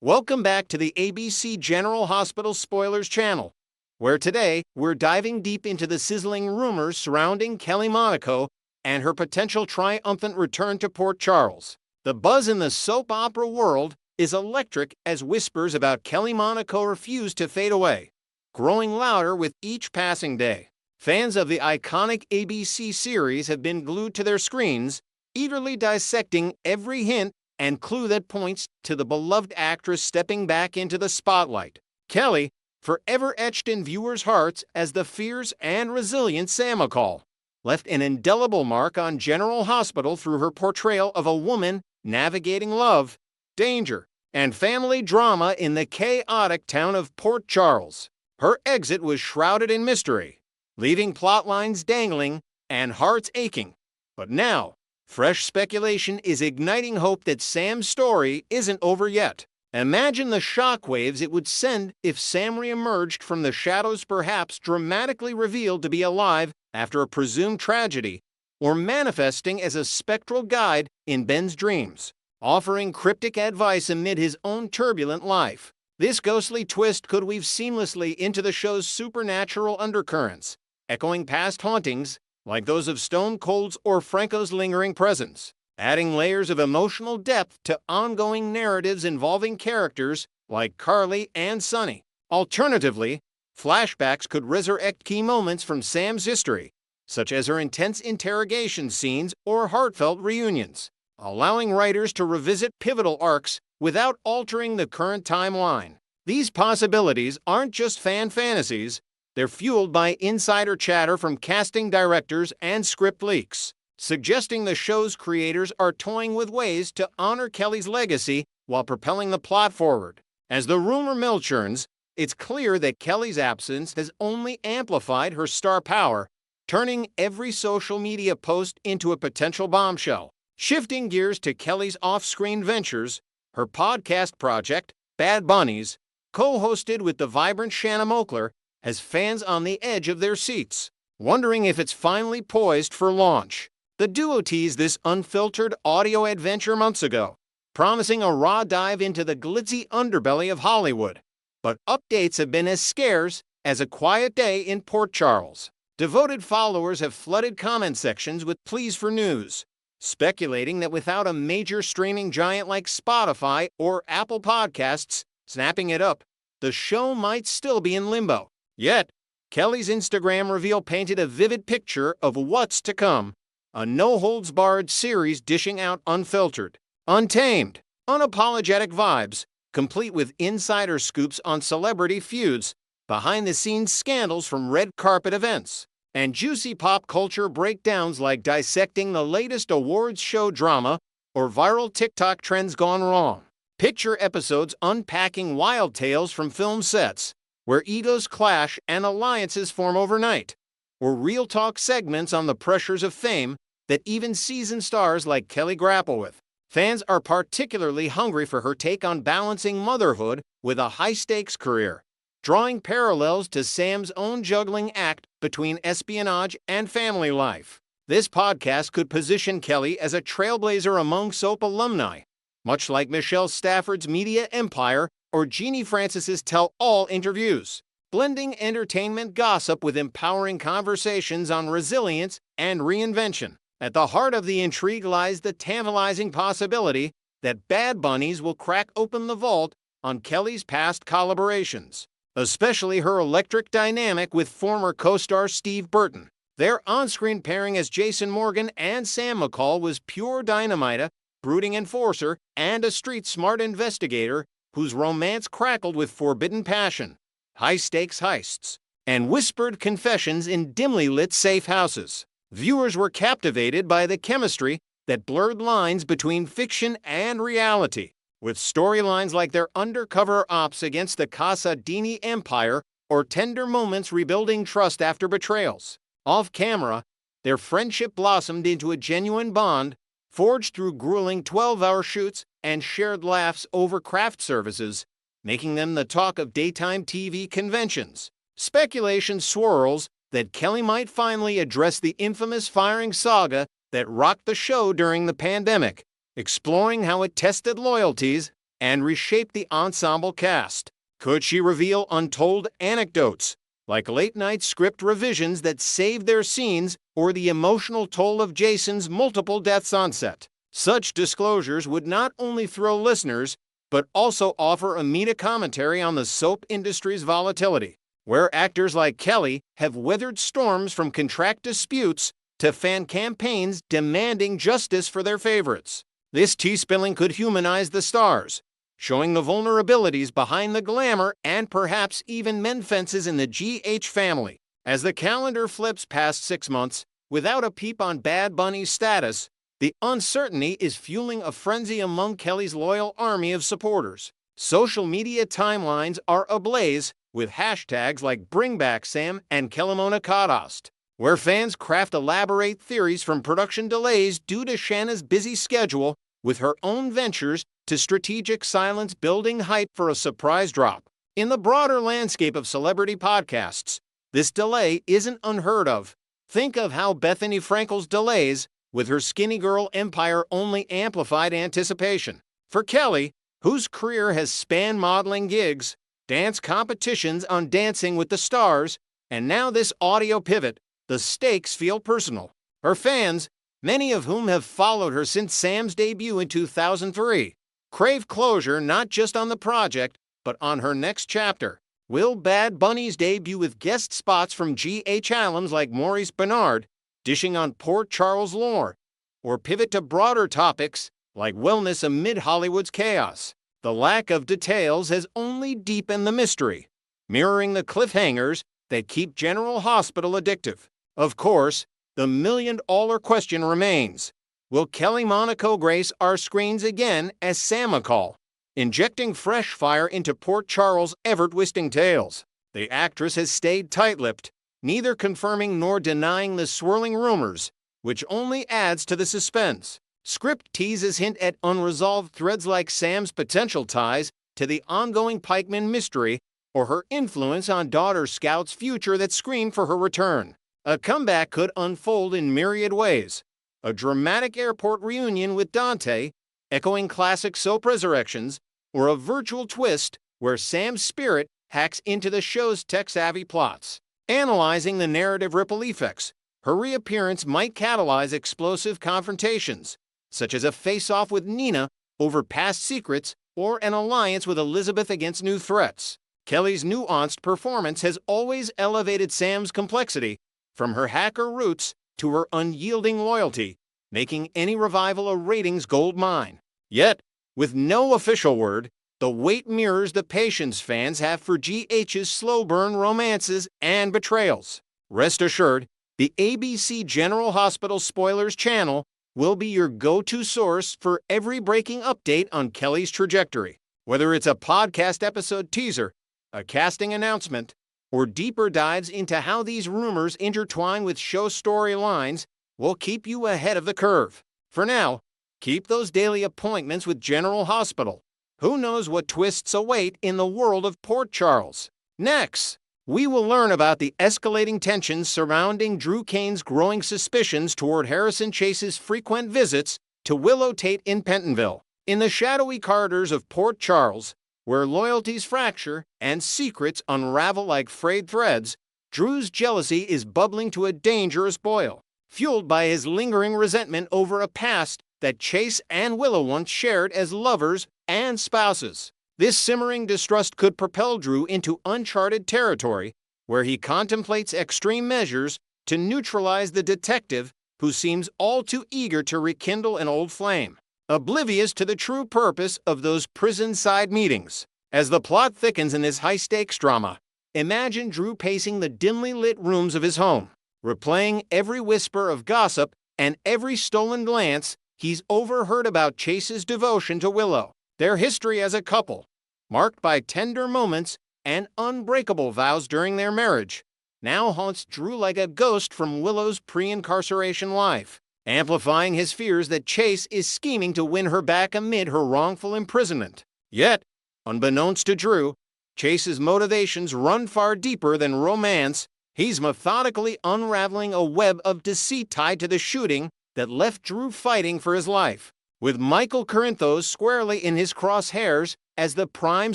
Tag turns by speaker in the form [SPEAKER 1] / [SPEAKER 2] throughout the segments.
[SPEAKER 1] Welcome back to the ABC General Hospital Spoilers channel, where today we're diving deep into the sizzling rumors surrounding Kelly Monaco and her potential triumphant return to Port Charles. The buzz in the soap opera world is electric as whispers about Kelly Monaco refuse to fade away, growing louder with each passing day. Fans of the iconic ABC series have been glued to their screens, eagerly dissecting every hint and clue that points to the beloved actress stepping back into the spotlight. Kelly, forever etched in viewers' hearts as the fierce and resilient Sam McCall, left an indelible mark on General Hospital through her portrayal of a woman navigating love, danger, and family drama in the chaotic town of Port Charles. Her exit was shrouded in mystery, leaving plot lines dangling and hearts aching. But now, fresh speculation is igniting hope that Sam's story isn't over yet. Imagine the shockwaves it would send if Sam reemerged from the shadows, perhaps dramatically revealed to be alive after a presumed tragedy, or manifesting as a spectral guide in Ben's dreams, offering cryptic advice amid his own turbulent life. This ghostly twist could weave seamlessly into the show's supernatural undercurrents, echoing past hauntings like those of Stone Cold's or Franco's lingering presence, adding layers of emotional depth to ongoing narratives involving characters like Carly and Sonny. Alternatively, flashbacks could resurrect key moments from Sam's history, such as her intense interrogation scenes or heartfelt reunions, allowing writers to revisit pivotal arcs without altering the current timeline. These possibilities aren't just fan fantasies. They're fueled by insider chatter from casting directors and script leaks, suggesting the show's creators are toying with ways to honor Kelly's legacy while propelling the plot forward. As the rumor mill churns, it's clear that Kelly's absence has only amplified her star power, turning every social media post into a potential bombshell. Shifting gears to Kelly's off-screen ventures, her podcast project, Bad Bunnies, co-hosted with the vibrant Shanna Moakler, has fans on the edge of their seats, wondering if it's finally poised for launch. The duo teased this unfiltered audio adventure months ago, promising a raw dive into the glitzy underbelly of Hollywood. But updates have been as scarce as a quiet day in Port Charles. Devoted followers have flooded comment sections with pleas for news, speculating that without a major streaming giant like Spotify or Apple Podcasts snapping it up, the show might still be in limbo. Yet, Kelly's Instagram reveal painted a vivid picture of what's to come, a no-holds-barred series dishing out unfiltered, untamed, unapologetic vibes, complete with insider scoops on celebrity feuds, behind-the-scenes scandals from red carpet events, and juicy pop culture breakdowns like dissecting the latest awards show drama or viral TikTok trends gone wrong. Picture episodes unpacking wild tales from film sets, where egos clash and alliances form overnight, or real talk segments on the pressures of fame that even seasoned stars like Kelly grapple with. Fans are particularly hungry for her take on balancing motherhood with a high-stakes career, drawing parallels to Sam's own juggling act between espionage and family life. This podcast could position Kelly as a trailblazer among soap alumni, much like Michelle Stafford's media empire or Jeannie Francis's tell-all interviews, blending entertainment gossip with empowering conversations on resilience and reinvention. At the heart of the intrigue lies the tantalizing possibility that Bad Bunnies will crack open the vault on Kelly's past collaborations, especially her electric dynamic with former co-star Steve Burton. Their on-screen pairing as Jason Morgan and Sam McCall was pure dynamite, a brooding enforcer and a street-smart investigator whose romance crackled with forbidden passion, high-stakes heists, and whispered confessions in dimly lit safe houses. Viewers were captivated by the chemistry that blurred lines between fiction and reality, with storylines like their undercover ops against the Casa Dini empire or tender moments rebuilding trust after betrayals. Off-camera, their friendship blossomed into a genuine bond, forged through grueling 12-hour shoots and shared laughs over craft services, making them the talk of daytime TV conventions. Speculation swirls that Kelly might finally address the infamous firing saga that rocked the show during the pandemic, exploring how it tested loyalties and reshape the ensemble cast? Could she reveal untold anecdotes, like late-night script revisions that saved their scenes or the emotional toll of Jason's multiple deaths on set? Such disclosures would not only thrill listeners, but also offer a meta commentary on the soap industry's volatility, where actors like Kelly have weathered storms from contract disputes to fan campaigns demanding justice for their favorites. This tea-spilling could humanize the stars, showing the vulnerabilities behind the glamour and perhaps even mend fences in the GH family. As the calendar flips past 6 months, without a peep on Bad Bunny's status, the uncertainty is fueling a frenzy among Kelly's loyal army of supporters. Social media timelines are ablaze with hashtags like BringBackSam and KellyMonaco, where fans craft elaborate theories from production delays due to Shanna's busy schedule with her own ventures to strategic silence building hype for a surprise drop. In the broader landscape of celebrity podcasts, this delay isn't unheard of. Think of how Bethany Frankel's delays with her skinny girl empire only amplified anticipation. For Kelly, whose career has spanned modeling gigs, dance competitions on Dancing with the Stars, and now this audio pivot, the stakes feel personal. Her fans, many of whom have followed her since Sam's debut in 2003, crave closure not just on the project, but on her next chapter. Will Bad Bunny's debut with guest spots from GH alums like Maurice Bernard, dishing on Port Charles lore, or pivot to broader topics like wellness amid Hollywood's chaos? The lack of details has only deepened the mystery, mirroring the cliffhangers that keep General Hospital addictive. Of course, the million-dollar question remains: will Kelly Monaco grace our screens again as Sam McCall, injecting fresh fire into Port Charles' ever-twisting tales? The actress has stayed tight-lipped, neither confirming nor denying the swirling rumors, which only adds to the suspense. Script teases hint at unresolved threads like Sam's potential ties to the ongoing Pikeman mystery or her influence on daughter Scout's future that scream for her return. A comeback could unfold in myriad ways. A dramatic airport reunion with Dante, echoing classic soap resurrections, or a virtual twist where Sam's spirit hacks into the show's tech-savvy plots. Analyzing the narrative ripple effects, her reappearance might catalyze explosive confrontations, such as a face-off with Nina over past secrets or an alliance with Elizabeth against new threats. Kelly's nuanced performance has always elevated Sam's complexity, from her hacker roots to her unyielding loyalty, making any revival a ratings gold mine. Yet, with no official word, the wait mirrors the patience fans have for GH's slow-burn romances and betrayals. Rest assured, the ABC General Hospital Spoilers channel will be your go-to source for every breaking update on Kelly's trajectory. Whether it's a podcast episode teaser, a casting announcement, or deeper dives into how these rumors intertwine with show storylines, we'll keep you ahead of the curve. For now, keep those daily appointments with General Hospital. Who knows what twists await in the world of Port Charles? Next, we will learn about the escalating tensions surrounding Drew Kane's growing suspicions toward Harrison Chase's frequent visits to Willow Tate in Pentonville. In the shadowy corridors of Port Charles, where loyalties fracture and secrets unravel like frayed threads, Drew's jealousy is bubbling to a dangerous boil, fueled by his lingering resentment over a past that Chase and Willow once shared as lovers and spouses. This simmering distrust could propel Drew into uncharted territory, where he contemplates extreme measures to neutralize the detective who seems all too eager to rekindle an old flame, oblivious to the true purpose of those prison-side meetings. As the plot thickens in this high-stakes drama, imagine Drew pacing the dimly lit rooms of his home, replaying every whisper of gossip and every stolen glance he's overheard about Chase's devotion to Willow. Their history as a couple, marked by tender moments and unbreakable vows during their marriage, now haunts Drew like a ghost from Willow's pre-incarceration life, amplifying his fears that Chase is scheming to win her back amid her wrongful imprisonment. Yet, unbeknownst to Drew, Chase's motivations run far deeper than romance. He's methodically unraveling a web of deceit tied to the shooting that left Drew fighting for his life. with Michael Corinthos squarely in his crosshairs as the prime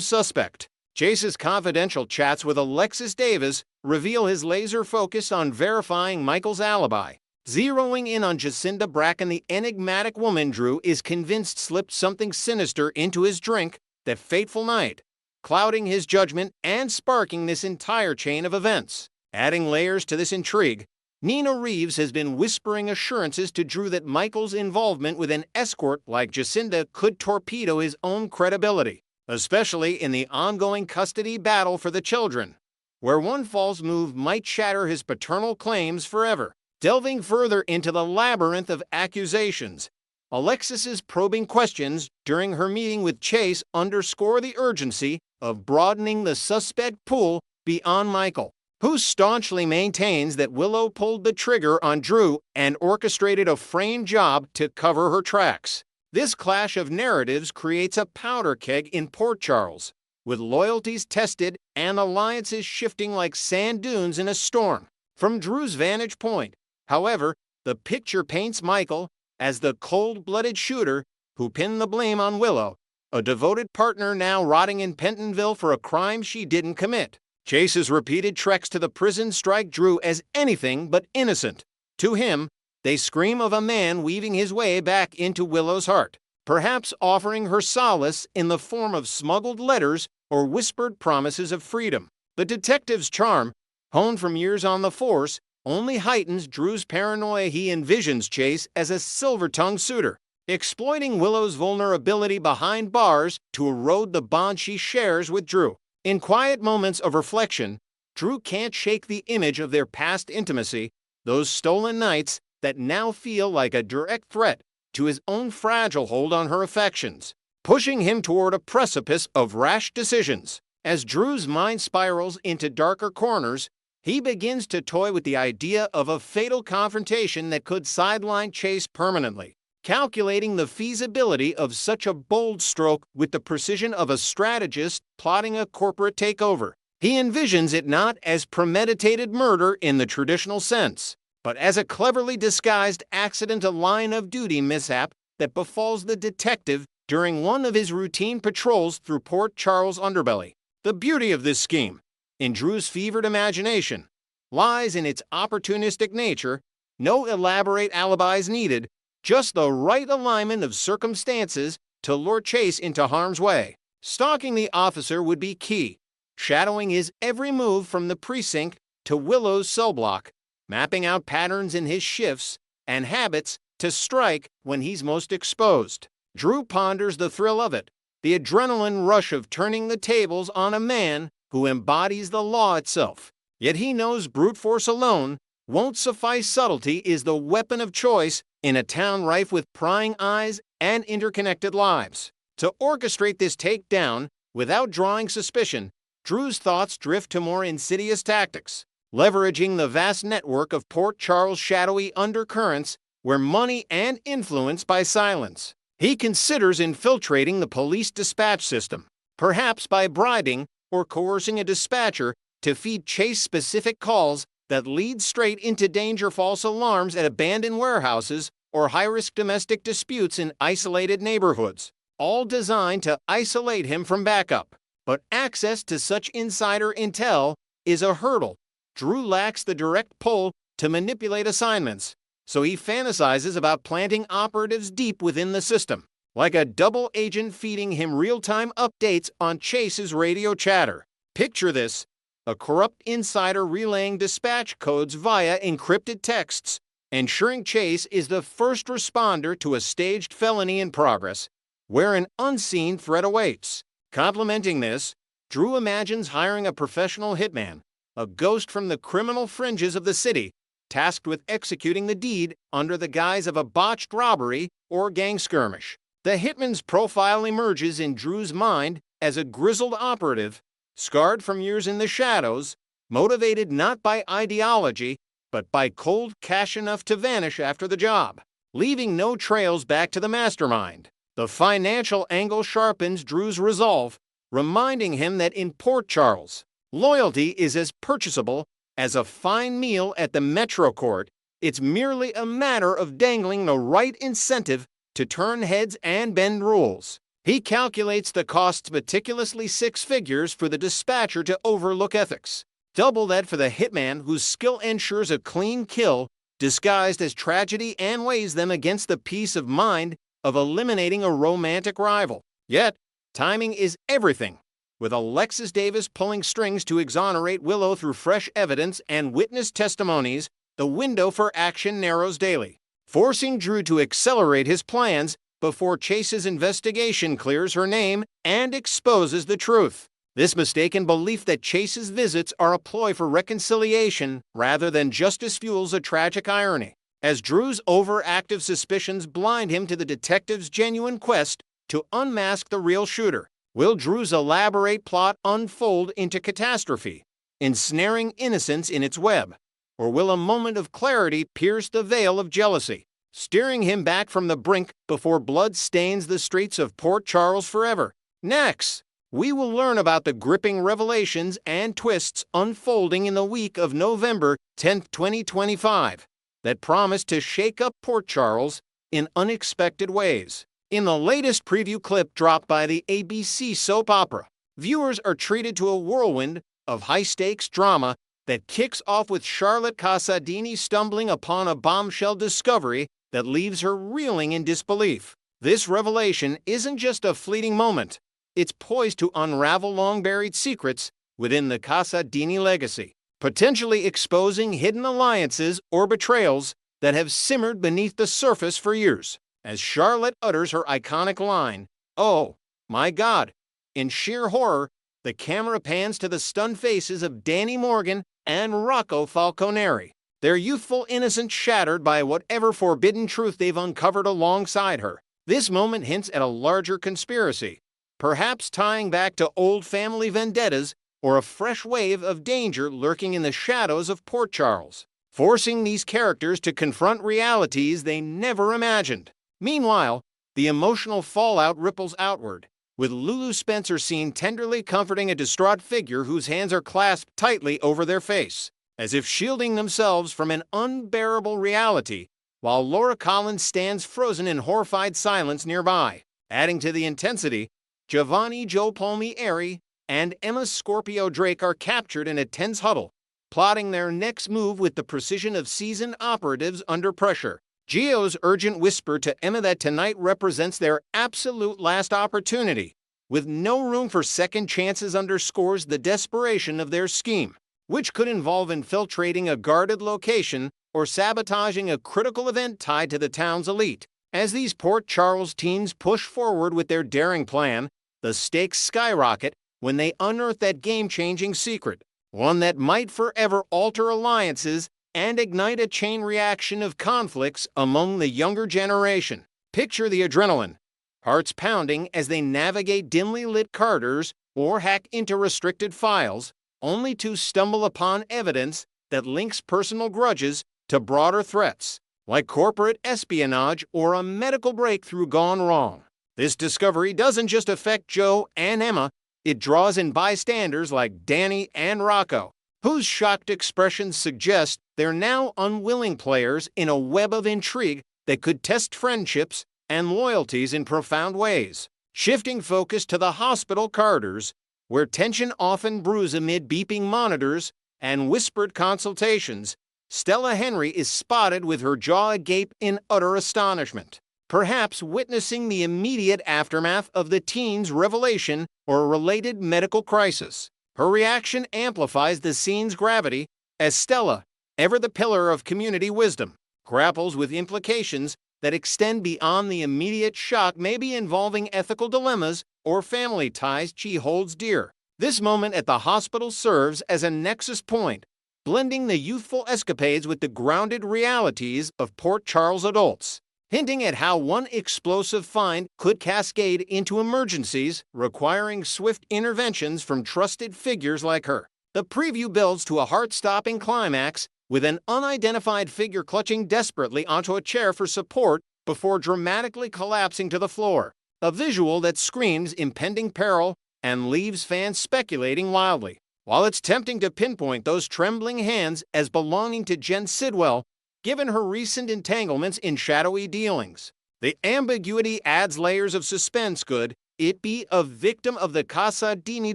[SPEAKER 1] suspect. Chase's confidential chats with Alexis Davis reveal his laser focus on verifying Michael's alibi. Zeroing in on Jacinda Bracken, the enigmatic woman Drew is convinced slipped something sinister into his drink that fateful night, clouding his judgment and sparking this entire chain of events. Adding layers to this intrigue, Nina Reeves has been whispering assurances to Drew that Michael's involvement with an escort like Jacinda could torpedo his own credibility, especially in the ongoing custody battle for the children, where one false move might shatter his paternal claims forever. Delving further into the labyrinth of accusations, Alexis's probing questions during her meeting with Chase underscore the urgency of broadening the suspect pool beyond Michael, who staunchly maintains that Willow pulled the trigger on Drew and orchestrated a framed job to cover her tracks. This clash of narratives creates a powder keg in Port Charles, with loyalties tested and alliances shifting like sand dunes in a storm. From Drew's vantage point, however, the picture paints Michael as the cold-blooded shooter who pinned the blame on Willow, a devoted partner now rotting in Pentonville for a crime she didn't commit. Chase's repeated treks to the prison strike Drew as anything but innocent. To him, they scream of a man weaving his way back into Willow's heart, perhaps offering her solace in the form of smuggled letters or whispered promises of freedom. The detective's charm, honed from years on the force, only heightens Drew's paranoia. He envisions Chase as a silver-tongued suitor, exploiting Willow's vulnerability behind bars to erode the bond she shares with Drew. In quiet moments of reflection, Drew can't shake the image of their past intimacy, those stolen nights that now feel like a direct threat to his own fragile hold on her affections, pushing him toward a precipice of rash decisions. As Drew's mind spirals into darker corners, he begins to toy with the idea of a fatal confrontation that could sideline Chase permanently, calculating the feasibility of such a bold stroke with the precision of a strategist plotting a corporate takeover. He envisions it not as premeditated murder in the traditional sense, but as a cleverly disguised accidental line of duty mishap that befalls the detective during one of his routine patrols through Port Charles' underbelly. The beauty of this scheme, in Drew's fevered imagination, lies in its opportunistic nature. No elaborate alibis needed, just the right alignment of circumstances to lure Chase into harm's way. Stalking the officer would be key, shadowing his every move from the precinct to Willow's cell block, mapping out patterns in his shifts and habits to strike when he's most exposed. Drew ponders the thrill of it, the adrenaline rush of turning the tables on a man who embodies the law itself. Yet he knows brute force alone won't suffice. Subtlety is the weapon of choice in a town rife with prying eyes and interconnected lives. To orchestrate this takedown without drawing suspicion, Drew's thoughts drift to more insidious tactics, leveraging the vast network of Port Charles' shadowy undercurrents where money and influence by silence. He considers infiltrating the police dispatch system, perhaps by bribing or coercing a dispatcher to feed Chase-specific calls that lead straight into danger. False alarms at abandoned warehouses or high-risk domestic disputes in isolated neighborhoods, all designed to isolate him from backup. But access to such insider intel is a hurdle. Drew lacks the direct pull to manipulate assignments, so he fantasizes about planting operatives deep within the system, like a double agent feeding him real-time updates on Chase's radio chatter. Picture this: a corrupt insider relaying dispatch codes via encrypted texts, ensuring Chase is the first responder to a staged felony in progress, where an unseen threat awaits. Complementing this, Drew imagines hiring a professional hitman, a ghost from the criminal fringes of the city, tasked with executing the deed under the guise of a botched robbery or gang skirmish. The hitman's profile emerges in Drew's mind as a grizzled operative, scarred from years in the shadows, motivated not by ideology, but by cold cash enough to vanish after the job, leaving no trails back to the mastermind. The financial angle sharpens Drew's resolve, reminding him that in Port Charles, loyalty is as purchasable as a fine meal at the Metro Court. It's merely a matter of dangling the right incentive to turn heads and bend rules. He calculates the costs meticulously, 6 figures for the dispatcher to overlook ethics. Double that for the hitman whose skill ensures a clean kill disguised as tragedy and weighs them against the peace of mind of eliminating a romantic rival. Yet, timing is everything. With Alexis Davis pulling strings to exonerate Willow through fresh evidence and witness testimonies, the window for action narrows daily, forcing Drew to accelerate his plans before Chase's investigation clears her name and exposes the truth. This mistaken belief that Chase's visits are a ploy for reconciliation rather than justice fuels a tragic irony, as Drew's overactive suspicions blind him to the detective's genuine quest to unmask the real shooter. Will Drew's elaborate plot unfold into catastrophe, ensnaring innocence in its web? Or will a moment of clarity pierce the veil of jealousy, steering him back from the brink before blood stains the streets of Port Charles forever? Next, we will learn about the gripping revelations and twists unfolding in the week of November 10, 2025, that promise to shake up Port Charles in unexpected ways. In the latest preview clip dropped by the ABC soap opera, viewers are treated to a whirlwind of high-stakes drama that kicks off with Charlotte Casadini stumbling upon a bombshell discovery that leaves her reeling in disbelief. This revelation isn't just a fleeting moment. It's poised to unravel long-buried secrets within the Casadini legacy, potentially exposing hidden alliances or betrayals that have simmered beneath the surface for years. As Charlotte utters her iconic line, "Oh, my God," in sheer horror, the camera pans to the stunned faces of Danny Morgan and Rocco Falconeri, their youthful innocence shattered by whatever forbidden truth they've uncovered alongside her. This moment hints at a larger conspiracy, perhaps tying back to old family vendettas or a fresh wave of danger lurking in the shadows of Port Charles, forcing these characters to confront realities they never imagined. Meanwhile, the emotional fallout ripples outward, with Lulu Spencer seen tenderly comforting a distraught figure whose hands are clasped tightly over their face, as if shielding themselves from an unbearable reality, while Laura Collins stands frozen in horrified silence nearby. Adding to the intensity, Giovanni Joe Palmieri and Emma Scorpio Drake are captured in a tense huddle, plotting their next move with the precision of seasoned operatives under pressure. Gio's urgent whisper to Emma that tonight represents their absolute last opportunity, with no room for second chances, underscores the desperation of their scheme, which could involve infiltrating a guarded location or sabotaging a critical event tied to the town's elite. As these Port Charles teens push forward with their daring plan, the stakes skyrocket when they unearth that game-changing secret, one that might forever alter alliances and ignite a chain reaction of conflicts among the younger generation. Picture the adrenaline, hearts pounding as they navigate dimly lit corridors or hack into restricted files, only to stumble upon evidence that links personal grudges to broader threats, like corporate espionage or a medical breakthrough gone wrong. This discovery doesn't just affect Joe and Emma, it draws in bystanders like Danny and Rocco, whose shocked expressions suggest they're now unwilling players in a web of intrigue that could test friendships and loyalties in profound ways. Shifting focus to the hospital corridors, where tension often brews amid beeping monitors and whispered consultations, Stella Henry is spotted with her jaw agape in utter astonishment, perhaps witnessing the immediate aftermath of the teen's revelation or a related medical crisis. Her reaction amplifies the scene's gravity as Stella, ever the pillar of community wisdom, grapples with implications that extend beyond the immediate shock, maybe involving ethical dilemmas or family ties she holds dear. This moment at the hospital serves as a nexus point, blending the youthful escapades with the grounded realities of Port Charles adults, hinting at how one explosive find could cascade into emergencies requiring swift interventions from trusted figures like her. The preview builds to a heart-stopping climax, with an unidentified figure clutching desperately onto a chair for support before dramatically collapsing to the floor, a visual that screams impending peril and leaves fans speculating wildly. While it's tempting to pinpoint those trembling hands as belonging to Jen Sidwell, given her recent entanglements in shadowy dealings, The ambiguity adds layers of suspense. Could it be a victim of the Casadini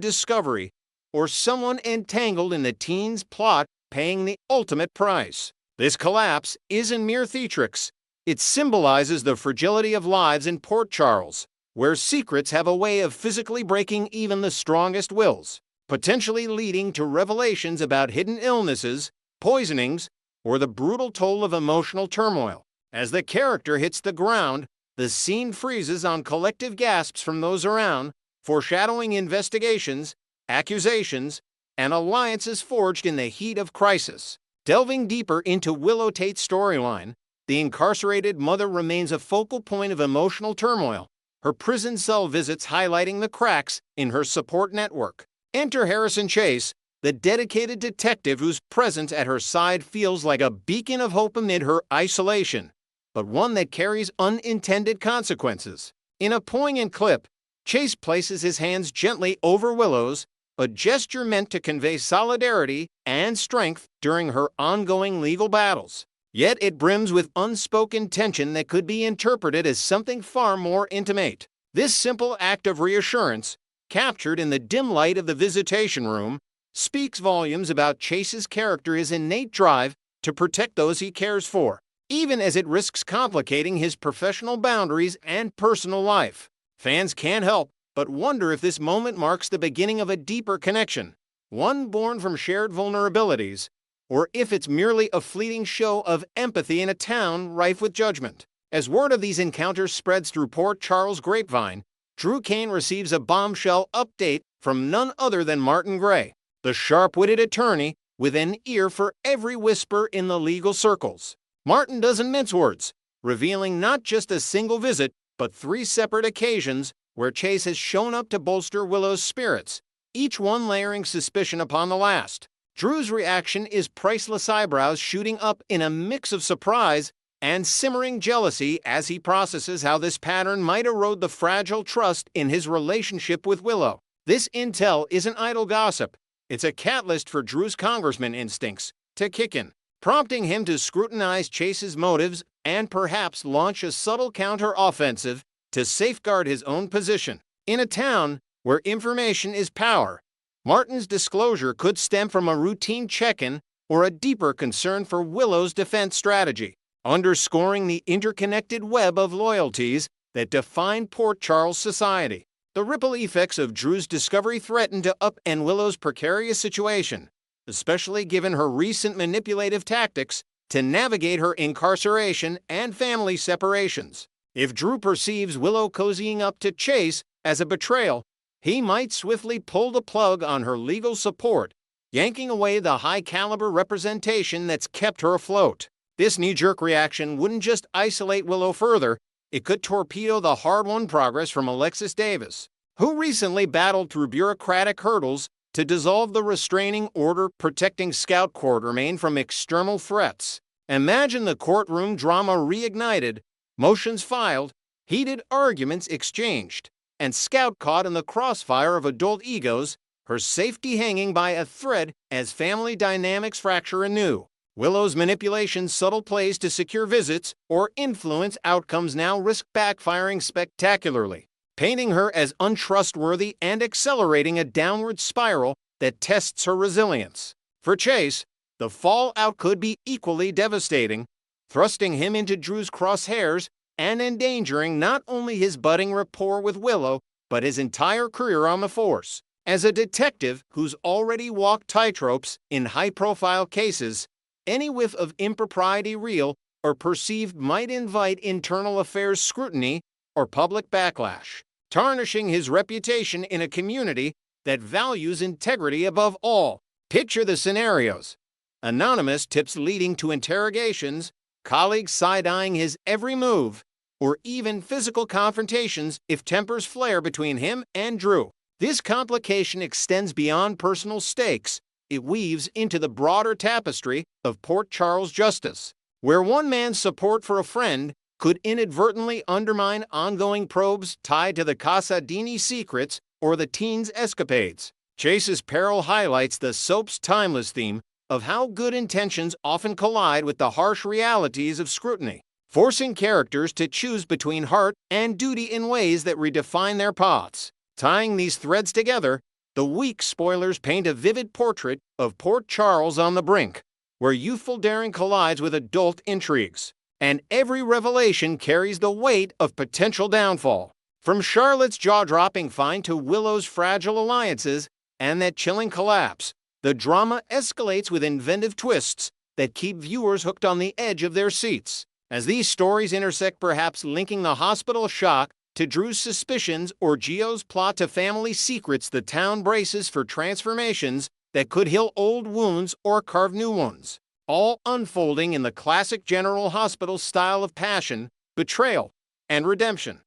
[SPEAKER 1] discovery, or someone entangled in the teen's plot paying the ultimate price? This collapse isn't mere theatrics. It symbolizes the fragility of lives in Port Charles, where secrets have a way of physically breaking even the strongest wills, potentially leading to revelations about hidden illnesses, poisonings, or the brutal toll of emotional turmoil. As the character hits the ground, the scene freezes on collective gasps from those around, foreshadowing investigations, accusations, and alliances forged in the heat of crisis. Delving deeper into Willow Tate's storyline, the incarcerated mother remains a focal point of emotional turmoil, her prison cell visits highlighting the cracks in her support network. Enter Harrison Chase, the dedicated detective whose presence at her side feels like a beacon of hope amid her isolation, but one that carries unintended consequences. In a poignant clip, Chase places his hands gently over Willow's, a gesture meant to convey solidarity and strength during her ongoing legal battles. Yet it brims with unspoken tension that could be interpreted as something far more intimate. This simple act of reassurance, captured in the dim light of the visitation room, speaks volumes about Chase's character, his innate drive to protect those he cares for, even as it risks complicating his professional boundaries and personal life. Fans can't help but wonder if this moment marks the beginning of a deeper connection, one born from shared vulnerabilities, or if it's merely a fleeting show of empathy in a town rife with judgment. As word of these encounters spreads through Port Charles' grapevine, Drew Kane receives a bombshell update from none other than Martin Gray, the sharp-witted attorney with an ear for every whisper in the legal circles. Martin doesn't mince words, revealing not just a single visit, but 3 separate occasions where Chase has shown up to bolster Willow's spirits, each one layering suspicion upon the last. Drew's reaction is priceless, eyebrows shooting up in a mix of surprise and simmering jealousy as he processes how this pattern might erode the fragile trust in his relationship with Willow. This intel isn't idle gossip. It's a catalyst for Drew's congressman instincts to kick in, prompting him to scrutinize Chase's motives and perhaps launch a subtle counter-offensive to safeguard his own position. In a town where information is power, Martin's disclosure could stem from a routine check-in or a deeper concern for Willow's defense strategy, underscoring the interconnected web of loyalties that define Port Charles society. The ripple effects of Drew's discovery threaten to upend Willow's precarious situation, especially given her recent manipulative tactics to navigate her incarceration and family separations. If Drew perceives Willow cozying up to Chase as a betrayal, he might swiftly pull the plug on her legal support, yanking away the high-caliber representation that's kept her afloat. This knee-jerk reaction wouldn't just isolate Willow further, it could torpedo the hard-won progress from Alexis Davis, who recently battled through bureaucratic hurdles to dissolve the restraining order protecting Scout Quartermain from external threats. Imagine the courtroom drama reignited, motions filed, heated arguments exchanged, and Scout caught in the crossfire of adult egos, her safety hanging by a thread as family dynamics fracture anew. Willow's manipulation, subtle plays to secure visits or influence outcomes now risk backfiring spectacularly, painting her as untrustworthy and accelerating a downward spiral that tests her resilience. For Chase, the fallout could be equally devastating, thrusting him into Drew's crosshairs and endangering not only his budding rapport with Willow, but his entire career on the force. As a detective who's already walked tightropes in high-profile cases, any whiff of impropriety, real or perceived, might invite internal affairs scrutiny or public backlash, tarnishing his reputation in a community that values integrity above all. Picture the scenarios: anonymous tips leading to interrogations, colleagues side-eyeing his every move, or even physical confrontations if tempers flare between him and Drew. This complication extends beyond personal stakes. It weaves into the broader tapestry of Port Charles justice, where one man's support for a friend could inadvertently undermine ongoing probes tied to the Casadini secrets or the teen's escapades. Chase's peril highlights the soap's timeless theme of how good intentions often collide with the harsh realities of scrutiny. forcing characters to choose between heart and duty in ways that redefine their paths. Tying these threads together, the week spoilers paint a vivid portrait of Port Charles on the brink, where youthful daring collides with adult intrigues, and every revelation carries the weight of potential downfall. From Charlotte's jaw-dropping find to Willow's fragile alliances and that chilling collapse, the drama escalates with inventive twists that keep viewers hooked on the edge of their seats. As these stories intersect, perhaps linking the hospital shock to Drew's suspicions or Gio's plot to family secrets, the town braces for transformations that could heal old wounds or carve new ones, all unfolding in the classic General Hospital style of passion, betrayal, and redemption.